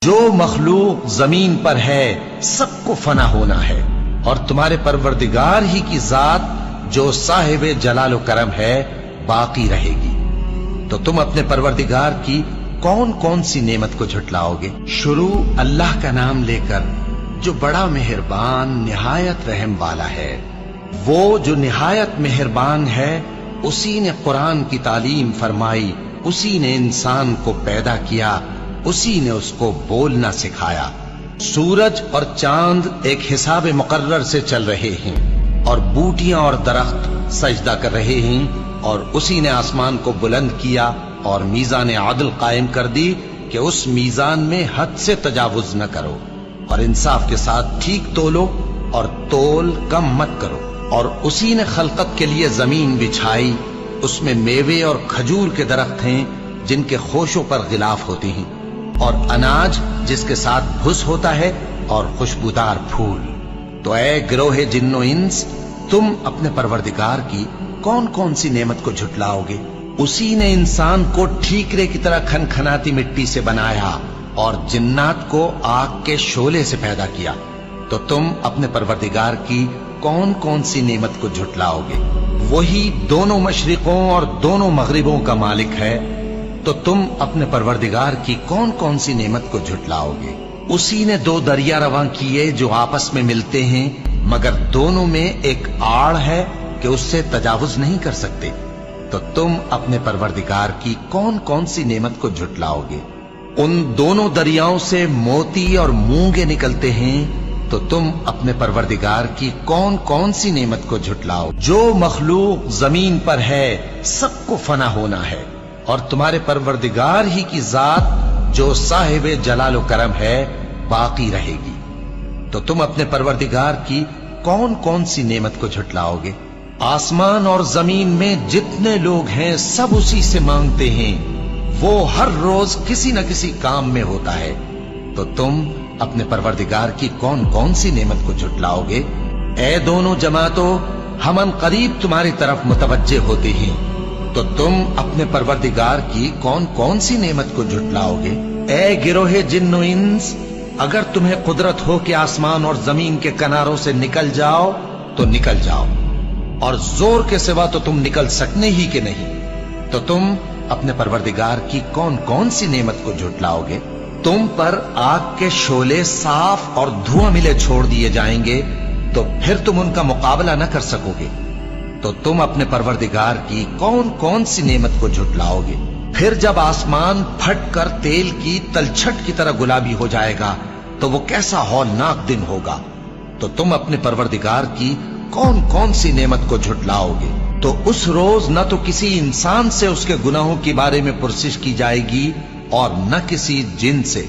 جو مخلوق زمین پر ہے سب کو فنا ہونا ہے، اور تمہارے پروردگار ہی کی ذات جو صاحب جلال و کرم ہے باقی رہے گی۔ تو تم اپنے پروردگار کی کون کون سی نعمت کو جھٹلاؤ گے؟ شروع اللہ کا نام لے کر جو بڑا مہربان نہایت رحم والا ہے۔ وہ جو نہایت مہربان ہے، اسی نے قرآن کی تعلیم فرمائی، اسی نے انسان کو پیدا کیا، اسی نے اس کو بولنا سکھایا۔ سورج اور چاند ایک حساب مقرر سے چل رہے ہیں، اور بوٹیاں اور درخت سجدہ کر رہے ہیں، اور اسی نے آسمان کو بلند کیا اور میزان عدل قائم کر دی کہ اس میزان میں حد سے تجاوز نہ کرو، اور انصاف کے ساتھ ٹھیک تولو اور تول کم مت کرو۔ اور اسی نے خلقت کے لیے زمین بچھائی، اس میں میوے اور کھجور کے درخت ہیں جن کے خوشوں پر غلاف ہوتے ہیں، اور اناج جس کے ساتھ بھس ہوتا ہے، اور خوشبودار پھول۔ تو اے گروہ جن و انس، تم اپنے پروردگار کی کون کون سی نعمت کو جھٹلاؤ گے؟ اسی نے انسان کو ٹھیکرے کی طرح کھنکھناتی مٹی سے بنایا، اور جنات کو آگ کے شعلے سے پیدا کیا۔ تو تم اپنے پروردگار کی کون کون سی نعمت کو جھٹلاؤ گے؟ وہی دونوں مشرقوں اور دونوں مغربوں کا مالک ہے، تو تم اپنے پروردگار کی کون کون سی نعمت کو جھٹلاؤ گے؟ اسی نے دو دریا رواں کیے جو آپس میں ملتے ہیں، مگر دونوں میں ایک آڑ ہے کہ اس سے تجاوز نہیں کر سکتے۔ تو تم اپنے پروردگار کی کون کون سی نعمت کو جھٹلاؤ گے؟ ان دونوں دریاؤں سے موتی اور مونگے نکلتے ہیں، تو تم اپنے پروردگار کی کون کون سی نعمت کو جھٹلاؤ؟ جو مخلوق زمین پر ہے سب کو فنا ہونا ہے، اور تمہارے پروردگار ہی کی ذات جو صاحب جلال و کرم ہے باقی رہے گی۔ تو تم اپنے پروردگار کی کون کون سی نعمت کو جھٹلاؤ گے؟ آسمان اور زمین میں جتنے لوگ ہیں سب اسی سے مانگتے ہیں، وہ ہر روز کسی نہ کسی کام میں ہوتا ہے۔ تو تم اپنے پروردگار کی کون کون سی نعمت کو جھٹلاؤ گے؟ اے دونوں جماعتوں، ہم ان قریب تمہاری طرف متوجہ ہوتے ہیں، تو تم اپنے پروردگار کی کون کون سی نعمت کو جھٹلاؤ گے؟ اے گروہ جن و انس، اگر تمہیں قدرت ہو کہ آسمان اور زمین کے کناروں سے نکل جاؤ تو نکل جاؤ، اور زور کے سوا تو تم نکل سکنے ہی کہ نہیں، تو تم اپنے پروردگار کی کون کون سی نعمت کو جھٹلاؤ گے؟ تم پر آگ کے شعلے صاف اور دھواں ملے چھوڑ دیے جائیں گے، تو پھر تم ان کا مقابلہ نہ کر سکو گے۔ تو تم اپنے پروردگار کی کون کون سی نعمت کو جھٹلاؤ گے؟ پھر جب آسمان پھٹ کر تیل کی تلچھٹ کی طرح گلابی ہو جائے گا تو وہ کیسا ہولناک دن ہوگا۔ تو تم اپنے پروردگار کی کون کون سی نعمت کو جھٹلاؤ گے؟ تو اس روز نہ تو کسی انسان سے اس کے گناہوں کے بارے میں پرسش کی جائے گی اور نہ کسی جن سے۔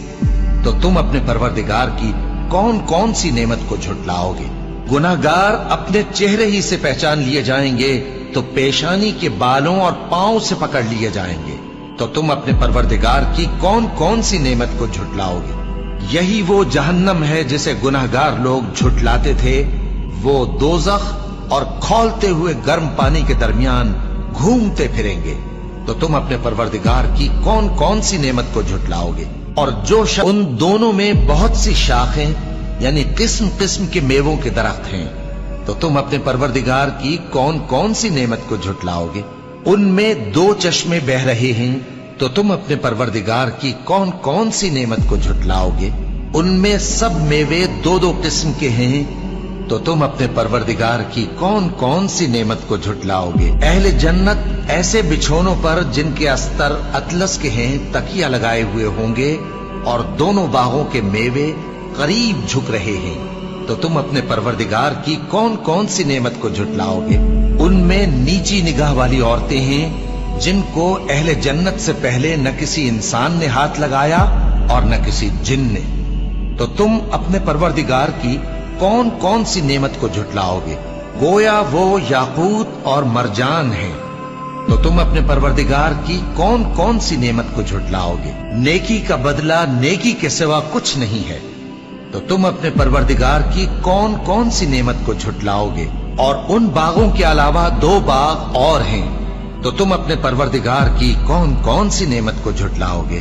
تو تم اپنے پروردگار کی کون کون سی نعمت کو جھٹلاؤ گے؟ گناہگار اپنے چہرے ہی سے پہچان لیے جائیں گے تو پیشانی کے بالوں اور پاؤں سے پکڑ لیے جائیں گے۔ تو تم اپنے پروردگار کی کون کون سی نعمت کو جھٹلاؤ گے؟ یہی وہ جہنم ہے جسے گناہگار لوگ جھٹلاتے تھے، وہ دوزخ اور کھولتے ہوئے گرم پانی کے درمیان گھومتے پھریں گے۔ تو تم اپنے پروردگار کی کون کون سی نعمت کو جھٹلاؤ گے؟ اور جو ان دونوں میں بہت سی شاخیں یعنی قسم قسم کے میووں کے درخت ہیں، تو تم اپنے پروردگار کی کون کون سی نعمت کو جھٹلاؤ گے؟ ان میں دو چشمے بہ رہے ہیں، تو تم اپنے پروردگار کی کون کون سی نعمت کو جھٹلاؤ گے؟ ان میں سب میوے دو دو قسم کے ہیں، تو تم اپنے پروردگار کی کون کون سی نعمت کو جھٹلاؤ گے؟ اہل جنت ایسے بچھونوں پر جن کے استر اطلس کے ہیں تکیہ لگائے ہوئے ہوں گے، اور دونوں باغوں کے میوے قریب جھک رہے ہیں، تو تم اپنے پروردگار کی کون کون سی نعمت کو جھٹلاؤ گے؟ ان میں نیچی نگاہ والی عورتیں ہیں جن کو اہل جنت سے پہلے نہ کسی انسان نے ہاتھ لگایا اور نہ کسی جن نے۔ تو تم اپنے پروردگار کی کون کون سی نعمت کو جھٹلاؤ گے؟ گویا وہ یاقوت اور مرجان ہیں، تو تم اپنے پروردگار کی کون کون سی نعمت کو جھٹلاؤ گے؟ نیکی کا بدلہ نیکی کے سوا کچھ نہیں ہے، تو تم اپنے پروردگار کی کون کون سی نعمت کو جھٹلاؤ گے؟ اور ان باغوں کے علاوہ دو باغ اور ہیں، تو تم اپنے پروردگار کی کون کون سی نعمت کو جھٹلاؤ گے؟